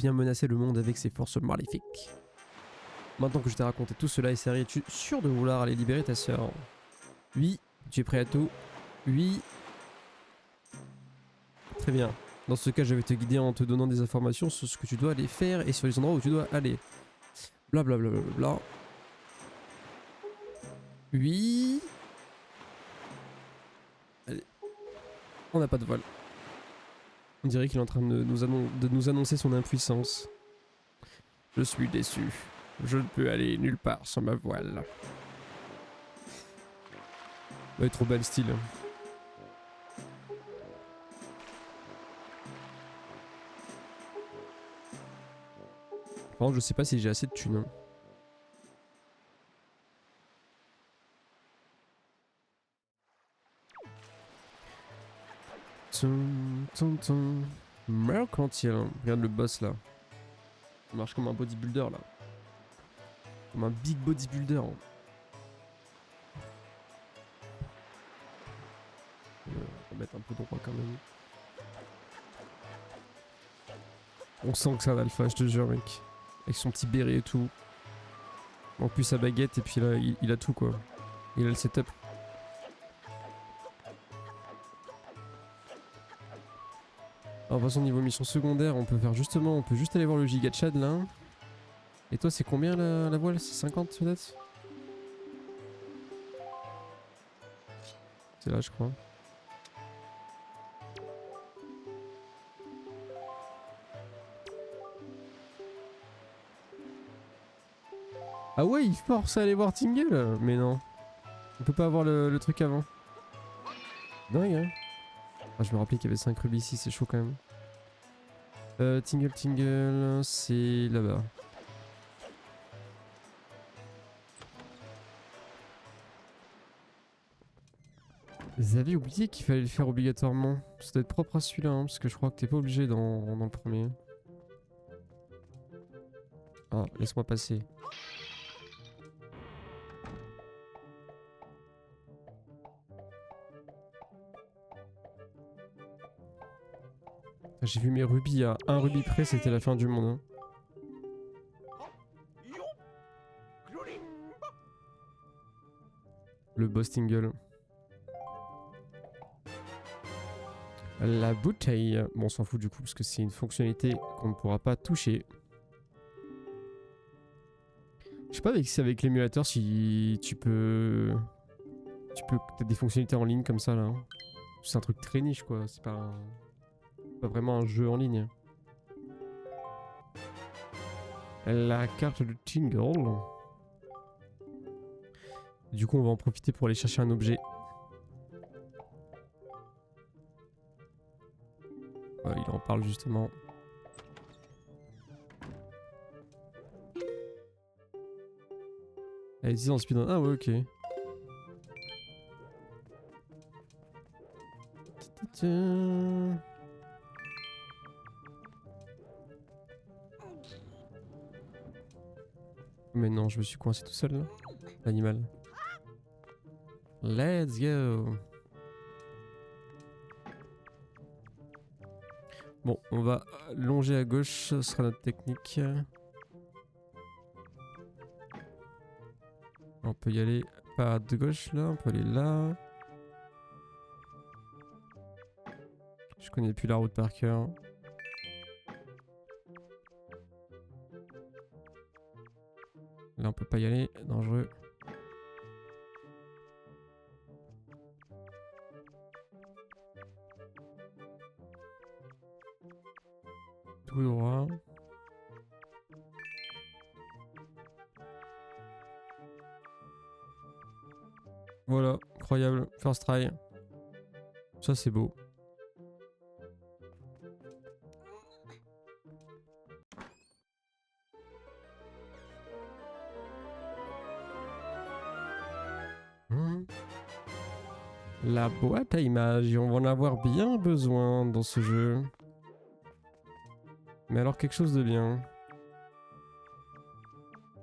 vient menacer le monde avec ses forces maléfiques. Maintenant que je t'ai raconté tout cela, Essari, es-tu sûr de vouloir aller libérer ta sœur? Oui. Tu es prêt à tout? Oui. Très bien. Dans ce cas, je vais te guider en te donnant des informations sur ce que tu dois aller faire et sur les endroits où tu dois aller. Blablabla. Bla bla bla bla. Oui. Allez. On n'a pas de vol. On dirait qu'il est en train de nous annoncer son impuissance. Je suis déçu. Je ne peux aller nulle part sans ma voile. Elle est trop belle, style. Par contre, je sais pas si j'ai assez de thunes. Mercantile. Regarde le boss là. Il marche comme un bodybuilder là. Comme un big bodybuilder. On va mettre un peu droit quand même. On sent que c'est un alpha, je te jure mec. Avec son petit béret et tout. En plus sa baguette et puis là il a tout quoi. Il a le setup. Alors de toute façon niveau mission secondaire on peut faire justement, on peut juste aller voir le giga Chad là. Et toi c'est combien la voile? C'est 50 peut-être? C'est là je crois. Ah ouais il force à aller voir Tingle. Mais non. On peut pas avoir le truc avant. Dingue hein. Ah, je me rappelais qu'il y avait 5 rubis ici, c'est chaud quand même. Tingle, c'est là-bas. Vous avez oublié qu'il fallait le faire obligatoirement. Ça doit être propre à celui-là, hein, parce que je crois que t'es pas obligé dans le premier. Ah, laisse-moi passer. J'ai vu mes rubis à un rubis près, c'était la fin du monde. Hein. Le boss Tingle. La bouteille. Bon, on s'en fout du coup, parce que c'est une fonctionnalité qu'on ne pourra pas toucher. Je sais pas si avec l'émulateur, si tu peux... T'as des fonctionnalités en ligne comme ça, là. Hein. C'est un truc très niche, quoi. C'est pas vraiment un jeu en ligne. La carte de Tingle. Du coup, on va en profiter pour aller chercher un objet. Il en parle justement. Allez-y en speedrun. Ah ouais, ok. Mais non, je me suis coincé tout seul là. L'animal. Let's go. Bon, on va longer à gauche, ce sera notre technique. On peut y aller par de gauche là, on peut aller là. Je connais plus la route par cœur. Là on peut pas y aller, dangereux. Tout droit. Voilà, incroyable, first try. Ça c'est beau. La boîte à images, on va en avoir bien besoin dans ce jeu. Mais alors quelque chose de bien.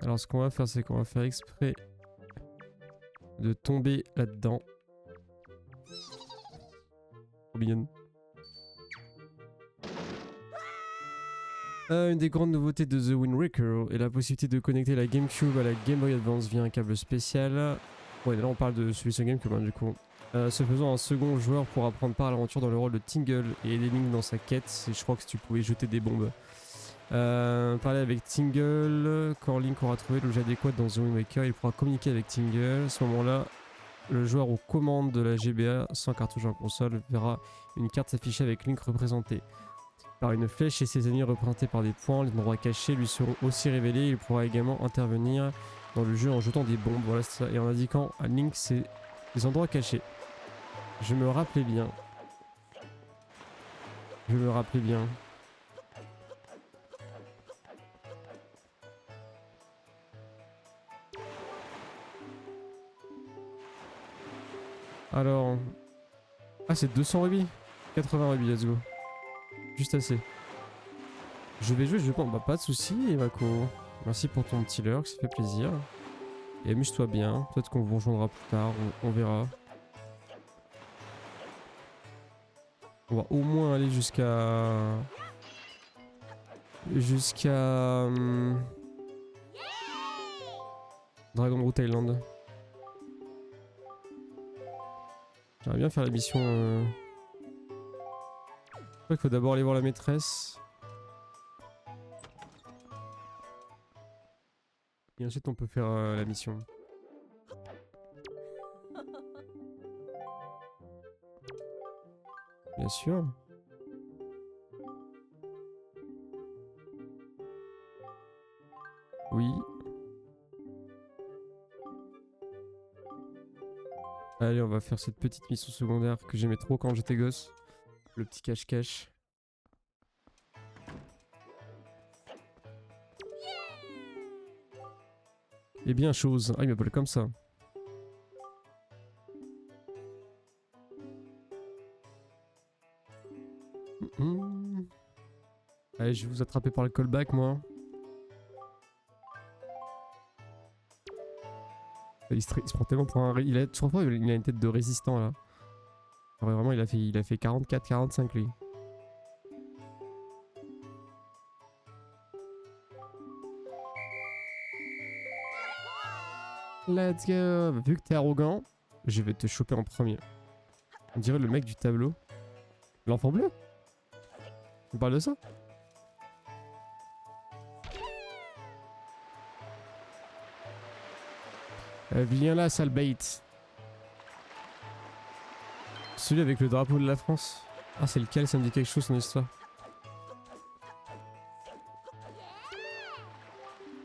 Alors ce qu'on va faire, c'est qu'on va faire exprès de tomber là-dedans. Trop mignonne. Une des grandes nouveautés de The Wind Waker est la possibilité de connecter la GameCube à la Game Boy Advance via un câble spécial. Ouais, là on parle de celui sur GameCube hein, du coup. Ce faisant, un second joueur pourra prendre part à l'aventure dans le rôle de Tingle et aider Link dans sa quête. Et je crois que tu pouvais jeter des bombes. Parler avec Tingle. Quand Link aura trouvé l'objet adéquat dans The Wind Waker, il pourra communiquer avec Tingle. À ce moment-là, le joueur aux commandes de la GBA sans cartouche en console verra une carte s'afficher avec Link représenté par une flèche et ses ennemis représentés par des points. Les endroits cachés lui seront aussi révélés. Il pourra également intervenir dans le jeu en jetant des bombes. Voilà, c'est ça. Et en indiquant à Link les endroits cachés. Je me rappelais bien. Je me rappelais bien. Alors... Ah, c'est 200 rubis. 80 rubis, let's go. Juste assez. Je vais jouer, je pense. Bah, pas de soucis, Evako. Merci pour ton petit lurk, ça fait plaisir. Et amuse-toi bien. Peut-être qu'on vous rejoindra plus tard, on verra. On va au moins aller jusqu'à... Dragon Route Island. J'aimerais bien faire la mission... Je crois qu'il faut d'abord aller voir la maîtresse. Et ensuite on peut faire la mission. Bien sûr. Oui. Allez, on va faire cette petite mission secondaire que j'aimais trop quand j'étais gosse. Le petit cache-cache. Eh bien, chose. Ah, il m'appelle comme ça. Allez, je vais vous attraper par le callback, moi. Il se prend tellement pour un... Il a une tête de résistant, là. Ouais, vraiment, il a fait 44-45, lui. Let's go. Vu que t'es arrogant, je vais te choper en premier. On dirait le mec du tableau. L'enfant bleu? On parle de ça? Viens là, sale bait. Celui avec le drapeau de la France. Ah, c'est lequel? Ça me dit quelque chose, son histoire.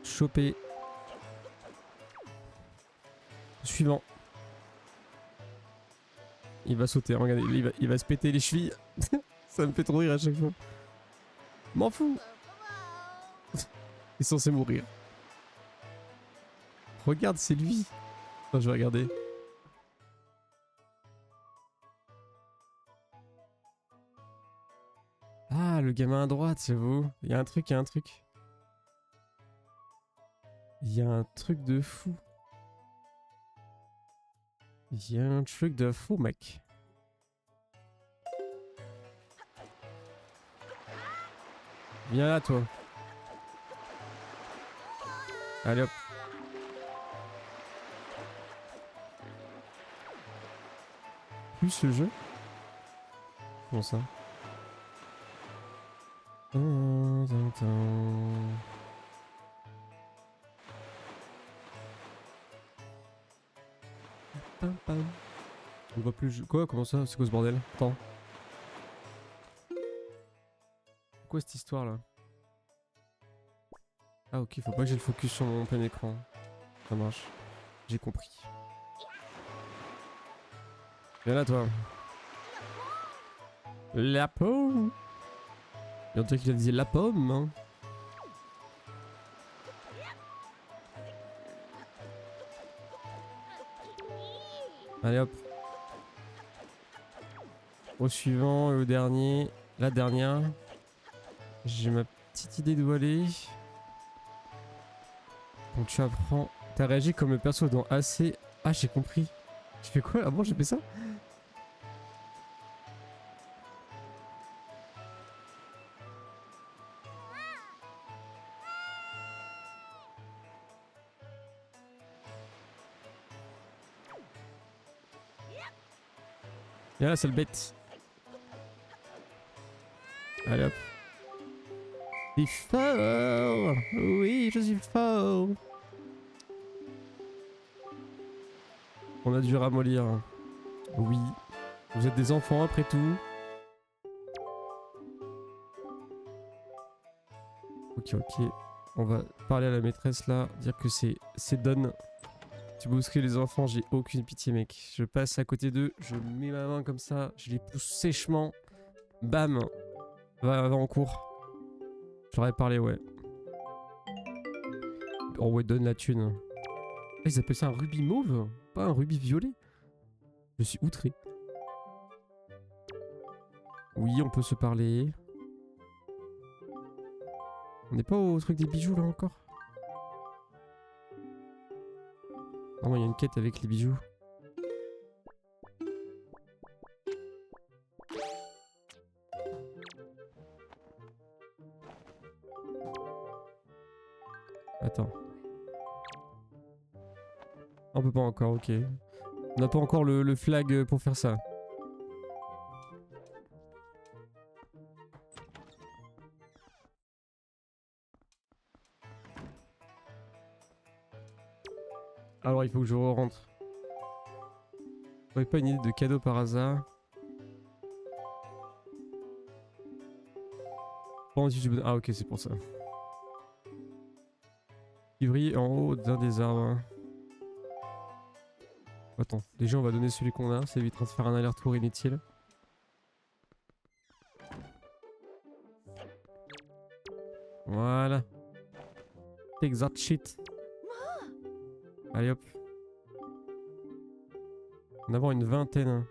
Chopé. Suivant. Il va sauter, regardez, il va se péter les chevilles. Ça me fait trop rire à chaque fois. M'en fous. Il est censé mourir. Regarde, c'est lui. Attends, je vais regarder. Ah, le gamin à droite, c'est vous. Il y a un truc, il y a un truc. Il y a un truc de fou. Il y a un truc de fou, mec. Viens là, toi. Allez hop. Plus ce jeu. Comment ça? On voit plus. Quoi? Comment ça? C'est quoi ce bordel? Attends. Quoi cette histoire là? Ah ok, faut pas que j'ai le focus sur mon plein écran. Ça marche. J'ai compris. Viens là toi. La pomme. Il y a un truc qui a dit la pomme. Hein. Allez hop. Au suivant et au dernier. La dernière. J'ai ma petite idée d'où aller. Donc tu apprends. T'as réagi comme le perso dans AC. Ah j'ai compris. Je fais quoi? Ah bon j'ai fait ça? Viens là, sale bête. Allez hop. T'es fort. Oui, je suis fort. On a dû ramollir. Oui. Vous êtes des enfants après tout. Ok, ok. On va parler à la maîtresse là, dire que c'est done. Tu bouscules les enfants, j'ai aucune pitié mec. Je passe à côté d'eux, je mets ma main comme ça, je les pousse sèchement. Bam. Va en cours. J'aurais parlé, ouais. Oh ouais, donne la thune. Ah, ils appellent ça un rubis mauve, pas un rubis violet. Je suis outré. Oui, on peut se parler. On n'est pas au truc des bijoux là encore? Non, il y a une quête avec les bijoux. Attends. On peut pas encore, ok. On n'a pas encore le flag pour faire ça. Alors il faut que je rentre. J'aurais pas une idée de cadeau par hasard. Ah ok, c'est pour ça. Ivry en haut d'un des arbres. Attends, déjà on va donner celui qu'on a, ça évitera de faire un aller-retour inutile. Voilà. Take that shit. Allez hop. On va avoir une vingtaine.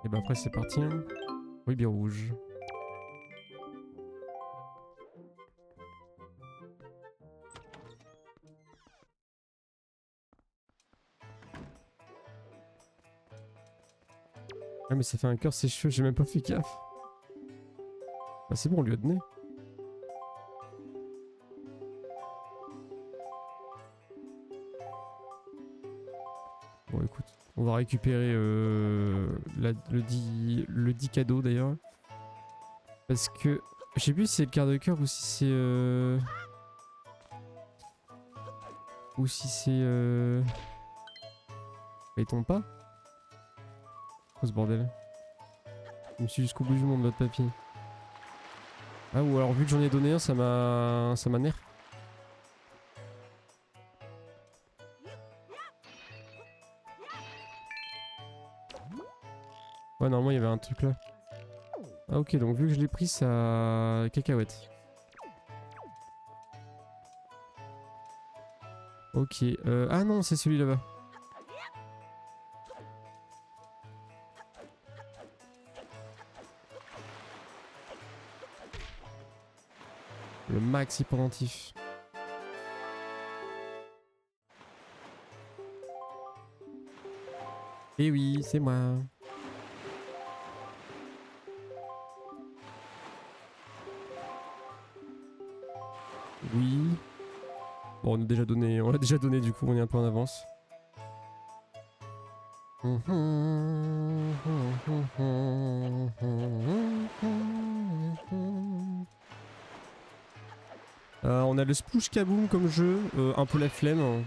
Et bah après c'est parti. Hein. Oui, bien rouge. Ah mais ça fait un cœur, c'est chaud, j'ai même pas fait gaffe. Bah c'est bon, on lui a donné. Bon écoute, on va récupérer le dit cadeau d'ailleurs. Parce que je sais plus si c'est le quart de cœur ou si c'est ou si c'est Bah, il tombe pas. Quoi ce bordel? Je me suis jusqu'au bout du monde notre papy. Ah ou alors vu que j'en ai donné un ça m'a nerf. Ouais normalement il y avait un truc là. Ah ok donc vu que je l'ai pris ça cacahuète. Ok ah non c'est celui là-bas. Le maxi pendentif. Eh oui c'est moi. Oui. Bon, on l'a déjà donné du coup, on est un peu en avance. On a le Sploosh Kaboom comme jeu, un peu la flemme.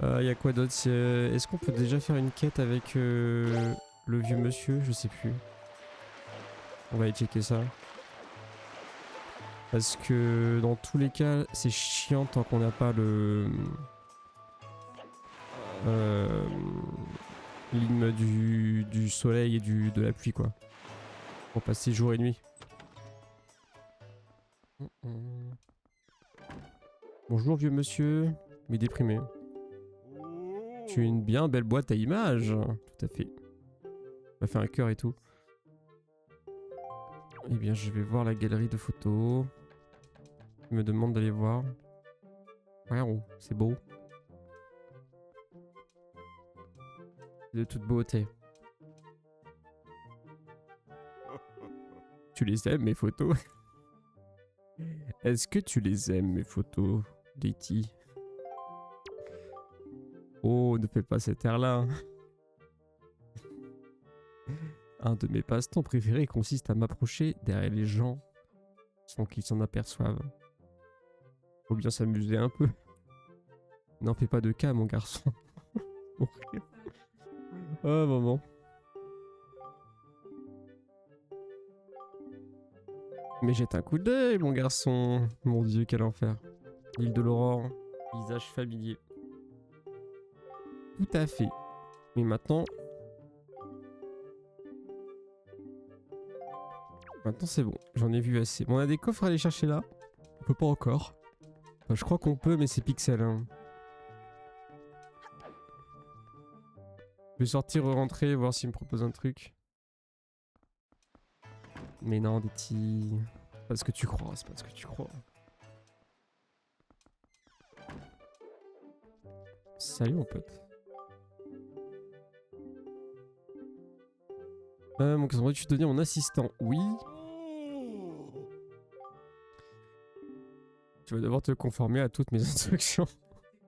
Y a quoi d'autre? Est-ce qu'on peut déjà faire une quête avec le vieux monsieur? Je sais plus. On va aller checker ça. Parce que dans tous les cas, c'est chiant tant qu'on n'a pas le... l'hymne du soleil et de la pluie quoi. Pour passer jour et nuit. Bonjour vieux monsieur, mais déprimé. Tu as une bien belle boîte à images. Tout à fait. On va faire un cœur et tout. Eh bien je vais voir la galerie de photos. Il me demande d'aller voir. Waouh, c'est beau. De toute beauté. Tu les aimes mes photos? Est-ce que tu les aimes mes photos, Letty? Oh, ne fais pas cet air-là. Un de mes passe-temps préférés consiste à m'approcher derrière les gens sans qu'ils s'en aperçoivent. Faut bien s'amuser un peu. N'en fais pas de cas, mon garçon. Oh, maman. Mais jette un coup d'œil, mon garçon. Mon Dieu, quel enfer. L'île de l'Aurore, visage familier. Tout à fait. Mais maintenant... Maintenant c'est bon, j'en ai vu assez. Bon, on a des coffres à aller chercher là. On peut pas encore. Enfin, je crois qu'on peut, mais c'est pixel. Hein. Je vais sortir, rentrer, voir s'il me propose un truc. Mais non, des petits... C'est pas ce que tu crois, c'est pas ce que tu crois. Salut mon pote. Mon cousin, tu deviens mon assistant. Oui. Tu vas devoir te conformer à toutes mes instructions.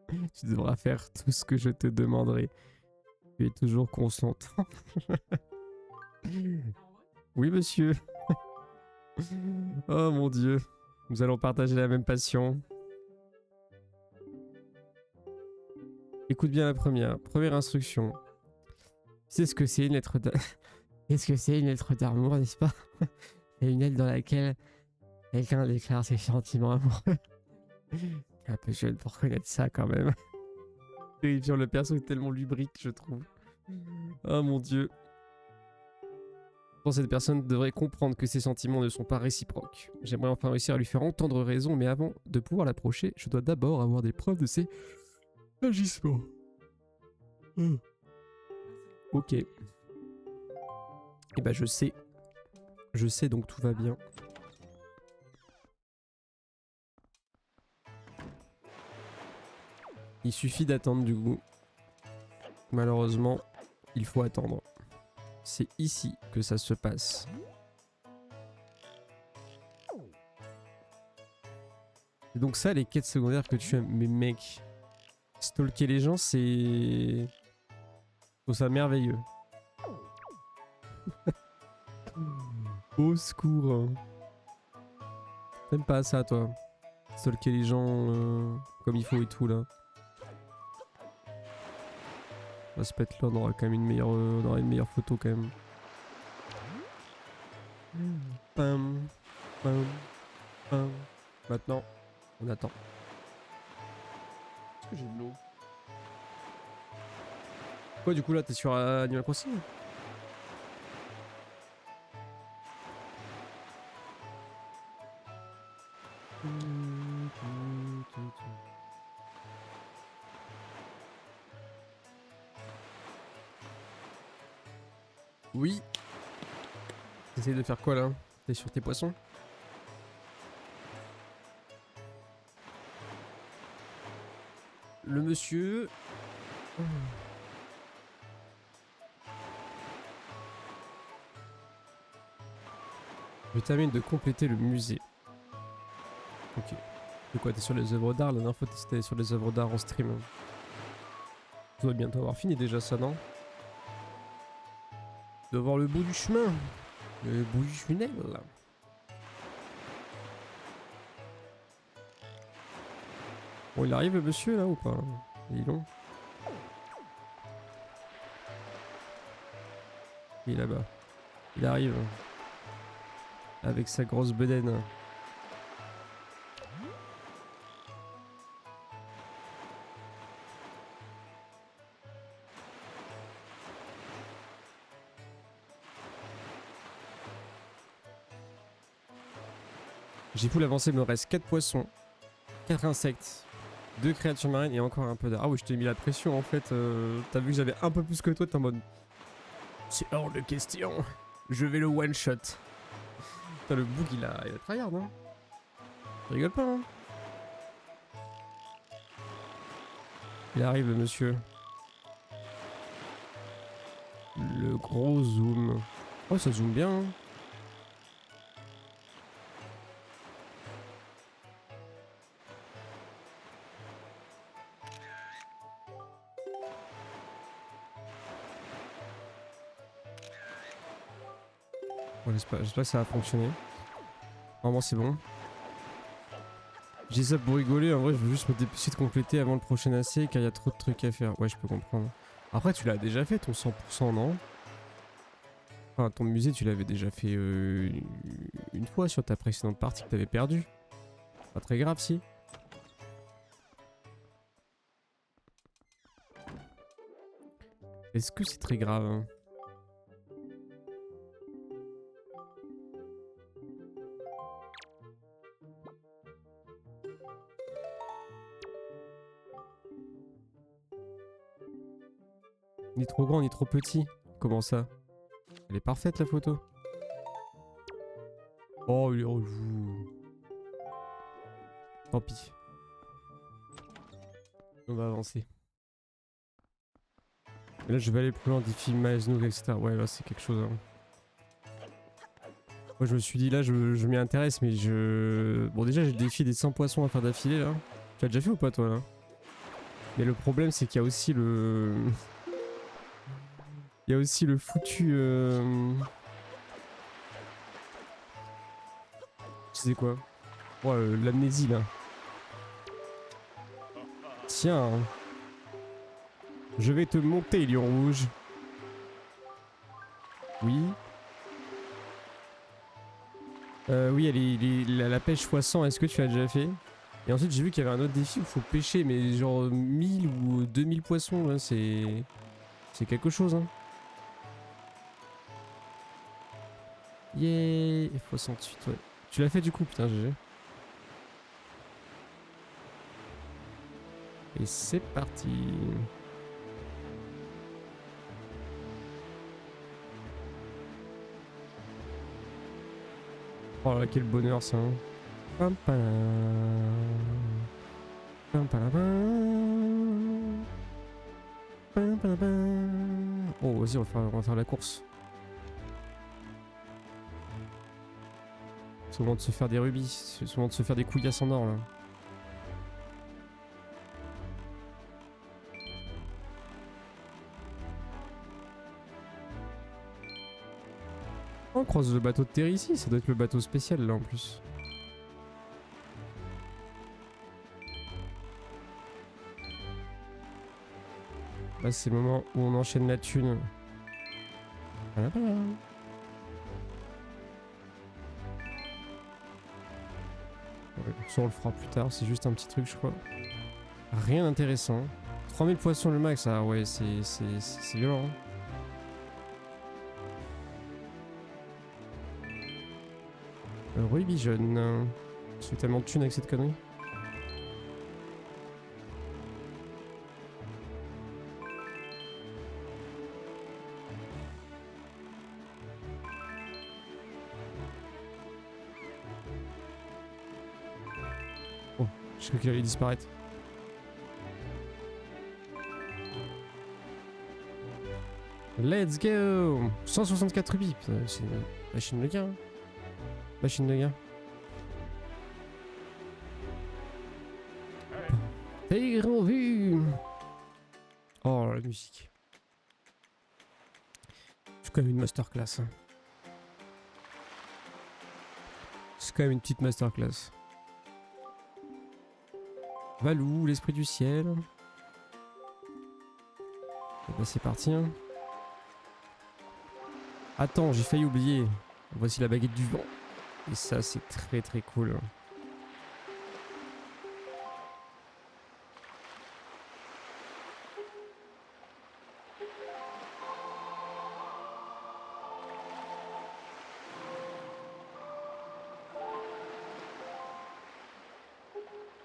Tu devras faire tout ce que je te demanderai. Tu es toujours consentant. Oui, monsieur. Oh mon Dieu. Nous allons partager la même passion. Écoute bien la première. Première instruction. Tu sais ce que c'est une lettre d'amour? Qu'est-ce que c'est une lettre d'amour, n'est-ce pas? C'est une lettre dans laquelle quelqu'un déclare ses sentiments amoureux. T'es un peu jeune pour connaître ça quand même. Terrifiant, le perso est tellement lubrique, je trouve. Oh mon Dieu. Je pense que cette personne devrait comprendre que ses sentiments ne sont pas réciproques. J'aimerais enfin réussir à lui faire entendre raison, mais avant de pouvoir l'approcher, je dois d'abord avoir des preuves de ses agissements. Ok. Et bah je sais. Je sais, donc tout va bien. Il suffit d'attendre du coup. Malheureusement, il faut attendre. C'est ici que ça se passe. C'est donc ça les quêtes secondaires que tu aimes. Mais mec, stalker les gens, c'est... Je trouve ça merveilleux. Au secours. Hein. T'aimes pas ça, toi? Stalker les gens comme il faut et tout, là. On va se mettre là, on aura quand même une meilleure, on aura une meilleure photo, quand même. Pam, pam, pam. Maintenant, on attend. Est-ce que j'ai de l'eau? Quoi, du coup, là, t'es sur Animal Crossing? Oui. T'essayes de faire quoi là? T'es sur tes poissons? Le monsieur... Je termine de compléter le musée. Ok. De quoi? T'es sur les œuvres d'art? La dernière fois t'étais sur les œuvres d'art en stream. Tu dois bientôt avoir fini déjà ça, non? Tu dois voir le bout du chemin. Le bout du tunnel. Bon, il arrive le monsieur là ou pas? Il est long. Il est là-bas. Il arrive. Avec sa grosse bedaine. J'ai full avancé, il me reste 4 poissons, 4 insectes, 2 créatures marines et encore un peu d'art. Ah oui, je t'ai mis la pression en fait. T'as vu que j'avais un peu plus que toi, t'es en mode... C'est hors de question. Je vais le one shot. Putain, le bug il a tryhard, hein. Tu rigoles pas, hein. Il arrive, le monsieur. Le gros zoom. Oh, ça zoome bien, hein. Bon, j'espère que ça va fonctionner. Normalement c'est bon. Je dis ça pour rigoler, en vrai je veux juste me dépêcher de compléter avant le prochain AC car il y a trop de trucs à faire. Ouais, je peux comprendre. Après tu l'as déjà fait ton 100%, non? Enfin ton musée tu l'avais déjà fait une fois sur ta précédente partie que t'avais perdue. Pas très grave si. Est-ce que c'est très grave hein? Ni trop grand ni trop petit. Comment ça? Elle est parfaite la photo. Oh il est relou. Tant pis. On va avancer. Et là je vais aller plus loin, défi Maesnook, etc. Ouais là c'est quelque chose hein. Moi je me suis dit là je m'y intéresse mais je... Bon déjà j'ai le défi des 100 poissons à faire d'affilée là. Tu l'as déjà fait ou pas toi là? Mais le problème c'est qu'il y a aussi le... Il y a aussi le foutu... Tu sais quoi? Oh l'amnésie là. Tiens. Je vais te monter lion rouge. Oui. Oui, la pêche x100, est-ce que tu l'as déjà fait? Et ensuite j'ai vu qu'il y avait un autre défi où il faut pêcher mais genre 1000 ou 2000 poissons là, c'est quelque chose hein. Yeah, F68 ouais. Tu l'as fait du coup, putain GG. Et c'est parti. Oh là quel bonheur ça hein. Pam, pam, pam, pam, pam, pam, pam. Oh vas-y on va faire la course. C'est au moment de se faire des rubis, c'est au moment de se faire des couillasses en or là. On croise le bateau de terre ici, ça doit être le bateau spécial là en plus. Là c'est le moment où on enchaîne la thune. Voilà, voilà. Ouais, ça on le fera plus tard, c'est juste un petit truc je crois. Rien d'intéressant. 3000 poissons le max, ah ouais c'est violent. Hein. Ruby jaune. Je fais tellement de thunes avec cette connerie. Oh, je crois qu'il allait disparaître. Let's go! 164 rubis, c'est une machine de gain. Hein. Machine de gain. T'es revu! Oh la musique. C'est quand même une masterclass. Hein. C'est quand même une petite masterclass. Valou, l'esprit du ciel. Et bah c'est parti. Hein. Attends, j'ai failli oublier. Voici la baguette du vent. Et ça c'est très très cool.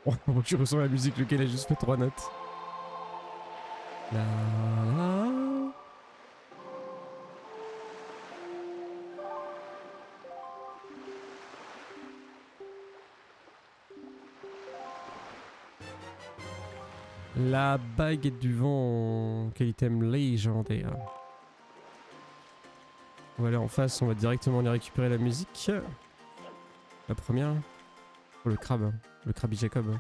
Oh, tu ressens la musique, lequel a juste fait 3 notes. La la. La baguette du vent, quel item légendaire. On va aller en face, on va directement aller récupérer la musique. La première. Oh le crabe, le Krabby Jacob.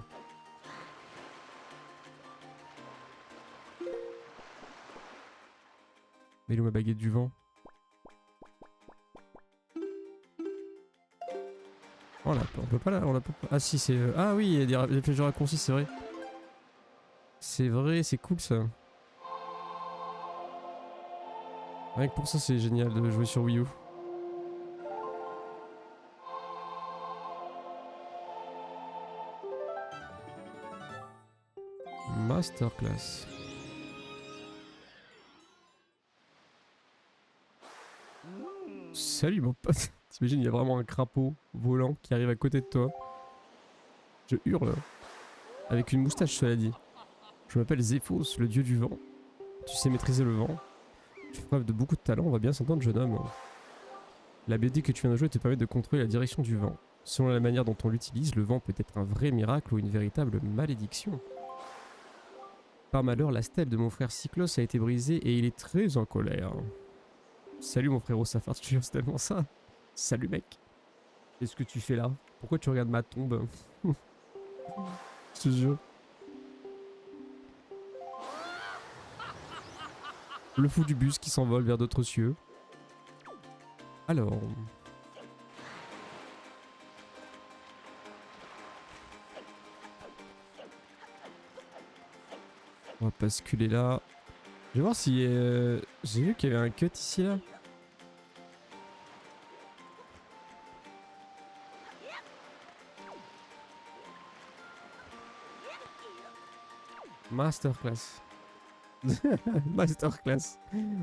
Mais où ma baguette du vent? Oh là, on peut pas là, on l'a pas. Ah si, c'est... Ah oui, il y a des flèches de raccourci, c'est vrai. C'est vrai, c'est cool ça. Rien que pour ça, c'est génial de jouer sur Wii U. Masterclass. Salut mon pote. T'imagines, il y a vraiment un crapaud volant qui arrive à côté de toi. Je hurle. Avec une moustache, cela dit. Je m'appelle Zéphos, le dieu du vent. Tu sais maîtriser le vent. Tu fais preuve de beaucoup de talent, on va bien s'entendre, jeune homme. La BD que tu viens de jouer te permet de contrôler la direction du vent. Selon la manière dont on l'utilise, le vent peut être un vrai miracle ou une véritable malédiction. Par malheur, la stèle de mon frère Cyclos a été brisée et il est très en colère. Salut mon frérot Safar, tu c'est tellement ça. Salut mec. Qu'est-ce que tu fais là? Pourquoi tu regardes ma tombe? Je te jure. Le fou du bus qui s'envole vers d'autres cieux. Alors... On va basculer là. Je vais voir si... J'ai vu qu'il y avait un cut ici là. Masterclass. Masterclass.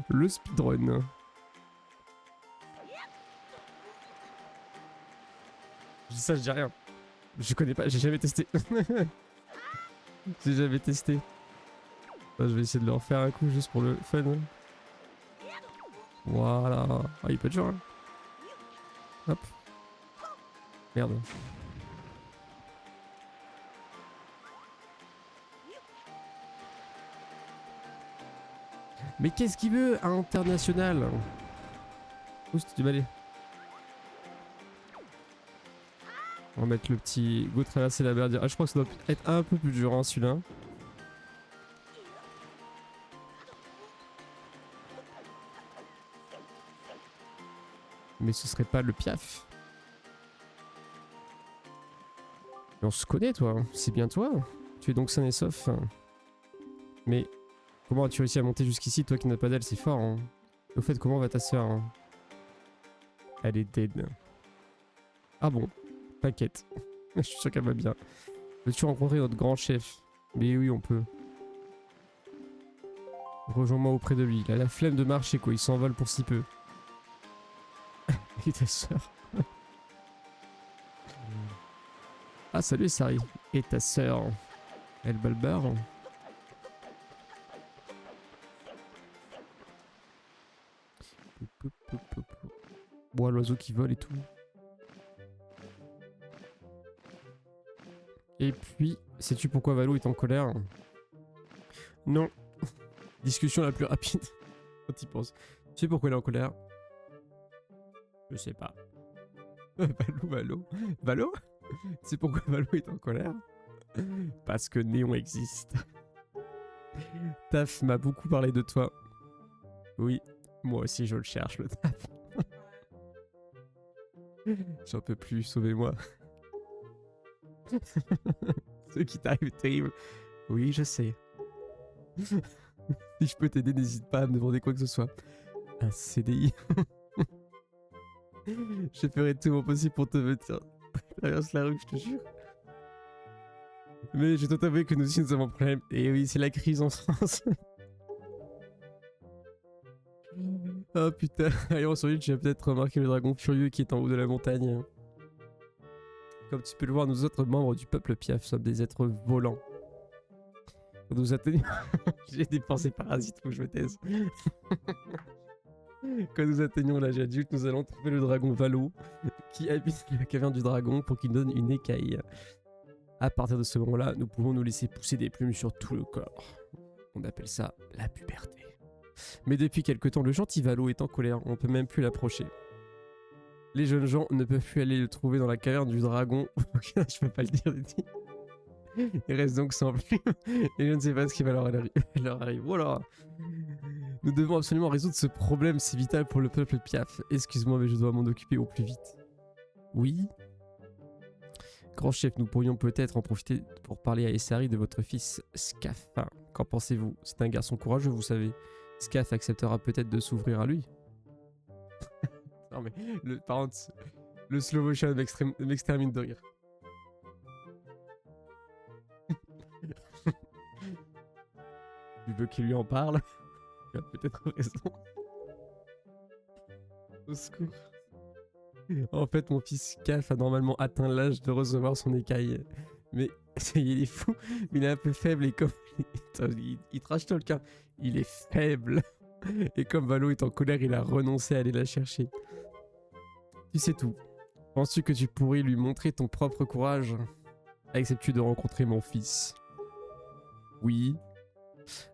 Le speedrun. Je dis ça, je dis rien. Je connais pas, j'ai jamais testé. J'ai jamais testé. Je vais essayer de leur faire un coup juste pour le fun. Voilà. Ah, il peut être dur, hein. Hop. Merde. Mais qu'est-ce qu'il veut, international? Où est-ce que tu vas aller? On va mettre le petit go traverser la mer. Ah, je crois que ça doit être un peu plus dur, hein, celui-là. Mais ce serait pas le Piaf. Mais on se connaît, toi. C'est bien toi. Tu es donc sain et sauf. Mais comment as-tu réussi à monter jusqu'ici, toi qui n'as pas d'aile? C'est fort, hein. Au fait, comment va ta sœur, hein? Elle est dead. Ah bon? T'inquiète. Je suis sûr qu'elle va bien. Veux-tu rencontrer notre grand chef? Mais oui, on peut. Rejoins-moi auprès de lui. Il a la flemme de marcher, quoi. Il s'envole pour si peu. Et ta sœur? Ah, salut, Sari. Et ta sœur? Elle balbar? Bon, l'oiseau qui vole et tout. Et puis, sais-tu pourquoi Valo est en colère? Non. Discussion la plus rapide. Quand il pense. Tu sais pourquoi il est en colère? Je sais pas. Valo? Tu sais pourquoi Valo est en colère? Parce que Néon existe. Taf m'a beaucoup parlé de toi. Oui, moi aussi je le cherche, le taf. J'en peux plus, sauvez-moi. Ce qui t'arrive est terrible. Oui, je sais. Si je peux t'aider, n'hésite pas à me demander quoi que ce soit. Un CDI. Je ferai tout mon possible pour te mettre traverse la rue, je te jure. Mais je dois t'avouer que nous aussi nous avons un problème. Et oui, c'est la crise en France. Oh putain. Allez, sur lui, tu vas peut-être remarquer le dragon furieux qui est en haut de la montagne. Comme tu peux le voir, nous autres membres du peuple Piaf sommes des êtres volants. Quand nous atteignons... J'ai des pensées parasites, faut que je me taise. Quand nous atteignons l'âge adulte, nous allons trouver le dragon Valo, qui habite la caverne du dragon pour qu'il donne une écaille. À partir de ce moment-là, nous pouvons nous laisser pousser des plumes sur tout le corps. On appelle ça la puberté. Mais depuis quelque temps, le gentil Valo est en colère, on peut même plus l'approcher. Les jeunes gens ne peuvent plus aller le trouver dans la caverne du dragon. Je peux pas le dire, Didi. Il reste donc sans plume. Et je ne sais pas ce qui va leur arriver. Voilà. Nous devons absolument résoudre ce problème, c'est vital pour le peuple Piaf. Excuse-moi, mais je dois m'en occuper au plus vite. Oui? Grand chef, nous pourrions peut-être en profiter pour parler à Essari de votre fils Scaf. Qu'en pensez-vous? C'est un garçon courageux, vous savez. Scaf acceptera peut-être de s'ouvrir à lui. Non mais, par contre, le slow motion m'extermine de rire. Tu veux qu'il lui en parle? Tu as peut-être raison. Au secours. En fait, mon fils Scaf a normalement atteint l'âge de recevoir son écaille. Mais il est fou, il est un peu faible et comme... il trash talk, hein. Il est faible. Et comme Valo est en colère, il a renoncé à aller la chercher. Tu sais tout. Penses-tu que tu pourrais lui montrer ton propre courage? Acceptes-tu de rencontrer mon fils? Oui.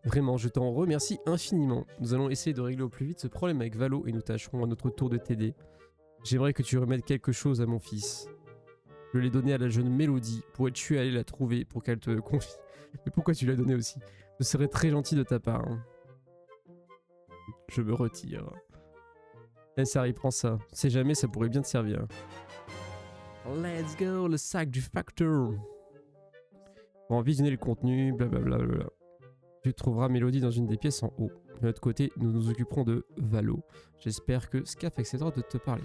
Vraiment, je t'en remercie infiniment. Nous allons essayer de régler au plus vite ce problème avec Valo et nous tâcherons à notre tour de t'aider. J'aimerais que tu remettes quelque chose à mon fils. Je l'ai donné à la jeune Mélodie. Pourrais-tu aller la trouver pour qu'elle te confie? Mais pourquoi tu l'as donné aussi? Ce serait très gentil de ta part. Hein. Je me retire. Eh, Sari, prends ça. Tu sais jamais, ça pourrait bien te servir. Let's go, le sac du facteur. Pour en visionner le contenu, blablabla. Tu trouveras Mélodie dans une des pièces en haut. De l'autre côté, nous nous occuperons de Valo. J'espère que Scaf acceptera de te parler.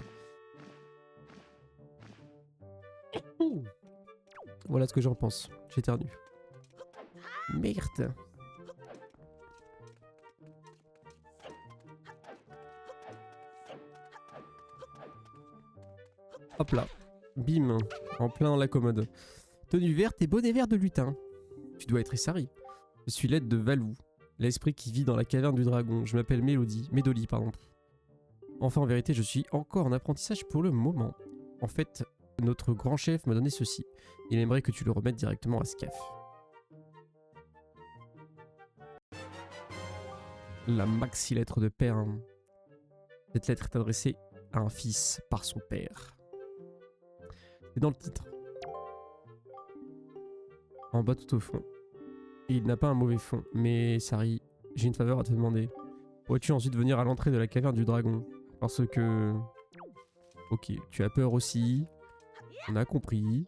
Voilà ce que j'en pense. J'éternue. Merde. Hop là. Bim. En plein dans la commode. Tenue verte et bonnet vert de lutin. Tu dois être Essari. Je suis l'aide de Valou, l'esprit qui vit dans la caverne du dragon. Je m'appelle Médoli, pardon. Enfin, en vérité, je suis encore en apprentissage pour le moment. En fait, notre grand chef m'a donné ceci. Il aimerait que tu le remettes directement à Scaf. La maxi-lettre de père. Hein. Cette lettre est adressée à un fils par son père. C'est dans le titre. En bas tout au fond. Et il n'a pas un mauvais fond. Mais Sari, j'ai une faveur à te demander. Pourrais-tu ensuite venir à l'entrée de la caverne du dragon? Parce que... Ok, tu as peur aussi. On a compris.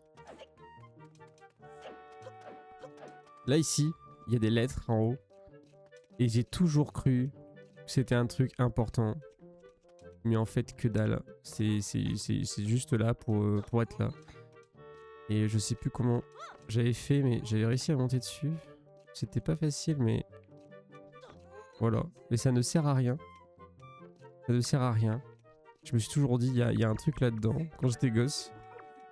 Là, ici, il y a des lettres en haut. Et j'ai toujours cru que c'était un truc important. Mais en fait, que dalle. C'est juste là pour être là. Et je sais plus comment j'avais fait, mais j'avais réussi à monter dessus. C'était pas facile, mais... Voilà. Mais ça ne sert à rien. Ça ne sert à rien. Je me suis toujours dit, il y a un truc là-dedans. Quand j'étais gosse,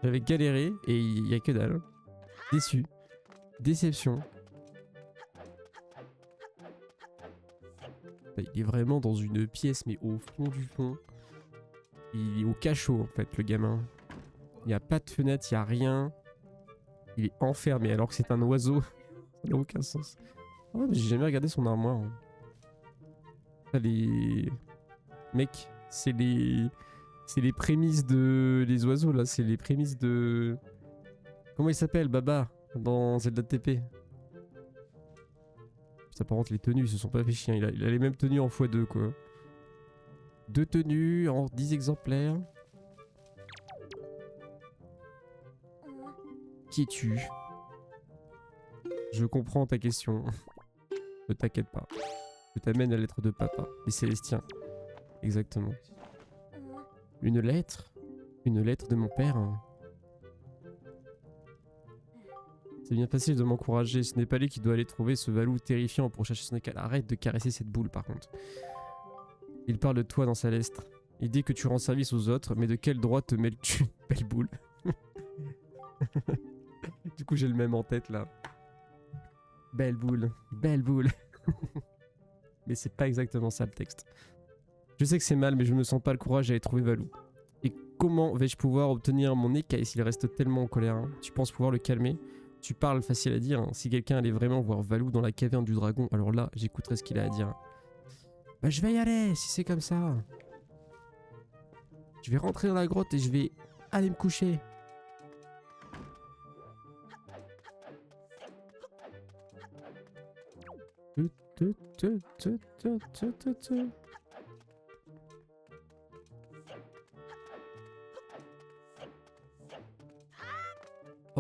j'avais galéré et il y a que dalle. Déçu. Déception. Il est vraiment dans une pièce, mais au fond du fond. Il est au cachot, en fait, le gamin. Il n'y a pas de fenêtre, il n'y a rien. Il est enfermé alors que c'est un oiseau. Ça n'a aucun sens. Ah ouais, mais j'ai jamais regardé son armoire. Hein. Les... Mec, c'est les prémices de... Les oiseaux, là. C'est les prémices de... Comment il s'appelle, Baba, dans Zelda TP? Putain, par contre, les tenues, ils se sont pas fait chier. Il a les mêmes tenues en x2, quoi. 2 tenues en 10 exemplaires. Qui es-tu? Je comprends ta question. Ne t'inquiète pas. Je t'amène la lettre de papa. Les Célestiens. Exactement. Une lettre? Une lettre de mon père? C'est bien facile de m'encourager. Ce n'est pas lui qui doit aller trouver ce Valou terrifiant pour chercher son écale. Arrête de caresser cette boule par contre. Il parle de toi dans sa lettre. Il dit que tu rends service aux autres, mais de quel droit te mêles-tu, belle boule? Du coup j'ai le même en tête là. Belle boule, belle boule. Mais c'est pas exactement ça le texte. Je sais que c'est mal, mais je ne me sens pas le courage d'aller trouver Valou. Et comment vais-je pouvoir obtenir mon écaille s'il reste tellement en colère? Hein? Tu penses pouvoir le calmer? Tu parles, facile à dire. Hein. Si quelqu'un allait vraiment voir Valou dans la caverne du dragon, alors là, j'écouterai ce qu'il a à dire. Bah je vais y aller, si c'est comme ça. Je vais rentrer dans la grotte et je vais aller me coucher.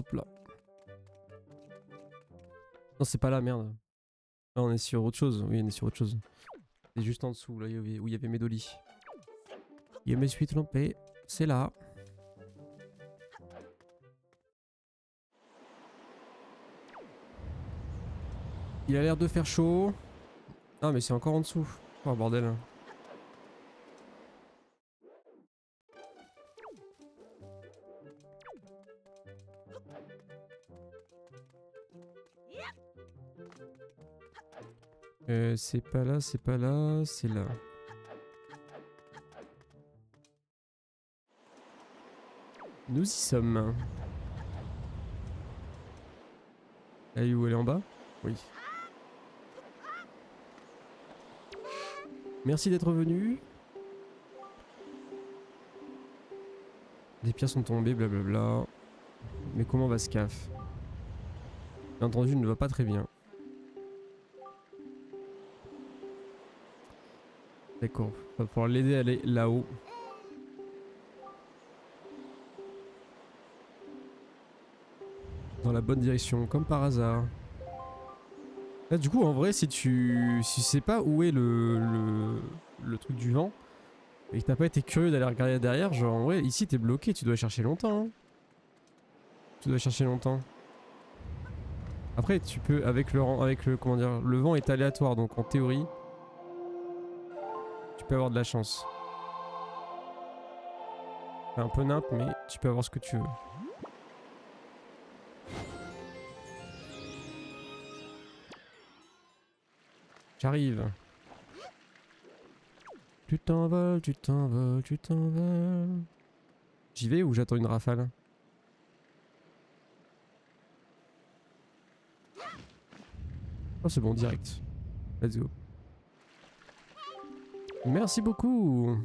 Hop là. Non, c'est pas là, merde. Là, on est sur autre chose. Oui, on est sur autre chose. C'est juste en dessous, là où il y avait mes dolly. Je me suis trompé. C'est là. Il a l'air de faire chaud. Ah, mais c'est encore en dessous. Oh, bordel. C'est pas là, c'est pas là, c'est là. Nous y sommes. Elle est où? Elle est en bas? Oui. Merci d'être venu. Des pierres sont tombées, blablabla. Mais comment va ce CAF? Bien entendu, il ne va pas très bien. D'accord. Va pouvoir l'aider à aller là-haut. Dans la bonne direction, comme par hasard. Là, du coup, en vrai, si tu sais pas où est le truc du vent, et que t'as pas été curieux d'aller regarder derrière, genre en vrai, ici t'es bloqué, tu dois chercher longtemps. Hein. Tu dois chercher longtemps. Après, tu peux, avec le comment dire, le vent est aléatoire, donc en théorie, tu peux avoir de la chance. C'est un peu nimp, mais tu peux avoir ce que tu veux. J'arrive. Tu t'envoles, tu t'envoles, tu t'envoles. J'y vais ou j'attends une rafale? Oh, c'est bon, direct. Let's go. Merci beaucoup.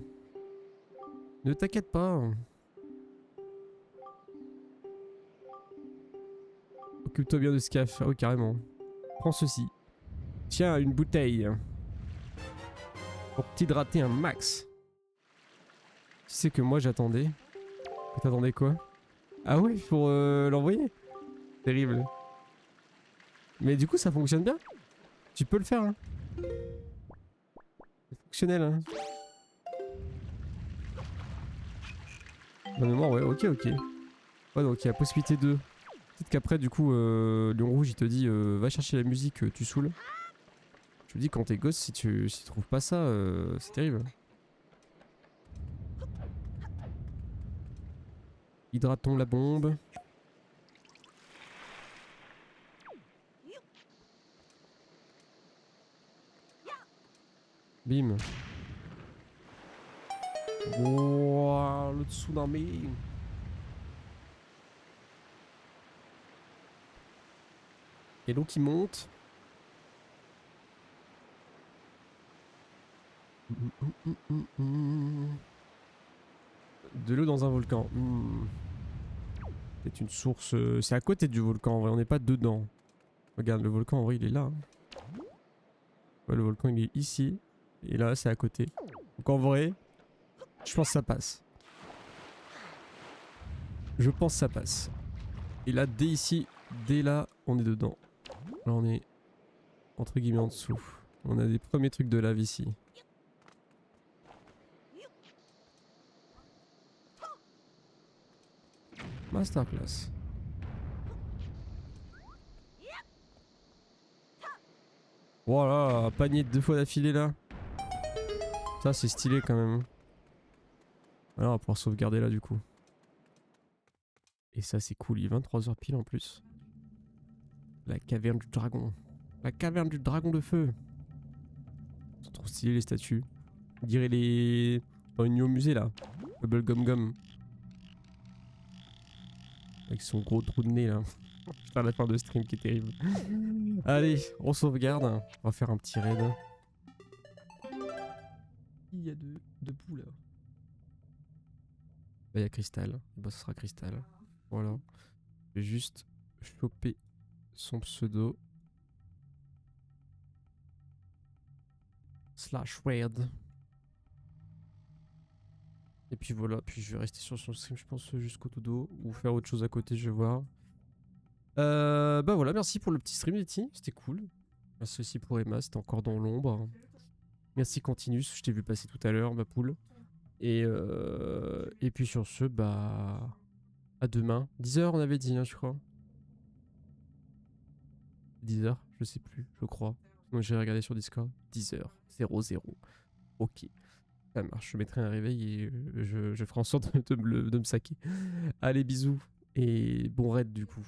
Ne t'inquiète pas. Occupe-toi bien de ce caf. Oh, carrément. Prends ceci. Tiens, une bouteille. Pour t'hydrater un max. Tu sais que moi j'attendais. T'attendais quoi? Ah ouais, pour l'envoyer? Terrible. Mais du coup, ça fonctionne bien. Tu peux le faire. Hein. C'est fonctionnel. Hein. La mémoire, ouais, ok, ok. Ouais, donc il y a possibilité de. Peut-être qu'après, du coup, Lion Rouge, il te dit va chercher la musique, tu saoules. Je me dis, quand t'es gosse, si tu trouves pas ça, c'est terrible. Hydratons la bombe. Bim. Wouah, le tsunami. Et l'eau qui monte. De l'eau dans un volcan. C'est une source. C'est à côté du volcan en vrai, on n'est pas dedans. Regarde, le volcan en vrai il est là. Hein. Ouais, le volcan il est ici. Et là c'est à côté. Donc en vrai, je pense que ça passe. Je pense que ça passe. Et là, dès ici, dès là, on est dedans. Là on est entre guillemets en dessous. On a des premiers trucs de lave ici. Masterclass. Voilà, panier de 2 fois d'affilée là. Ça c'est stylé quand même. Alors on va pouvoir sauvegarder là du coup. Et ça c'est cool, il est 23h pile en plus. La caverne du dragon. La caverne du dragon de feu. C'est trop stylé les statues. On dirait les... dans une au musée là. Le Bubblegum Gum. Avec son gros trou de nez là. Putain la fin de stream qui est terrible. Allez, on sauvegarde. On va faire un petit raid. Il y a deux poules là. Là il y a Cristal. Bah ce sera Cristal. Voilà. Je vais juste choper son pseudo. Slash raid. Et puis voilà, puis je vais rester sur son stream je pense jusqu'au tout dos. Ou faire autre chose à côté, je vais voir. Bah voilà, merci pour le petit stream, Letty. C'était cool. Merci aussi pour Emma, c'était encore dans l'ombre. Merci Continuous, je t'ai vu passer tout à l'heure, ma poule. Et puis sur ce, bah... À demain. 10h on avait dit, hein, je crois. 10h, je sais plus, je crois. Donc j'ai regardé sur Discord. 10h, 00. Ok. Ça marche, je mettrai un réveil et je ferai en sorte de me saquer. Allez, bisous. Et bon raid du coup.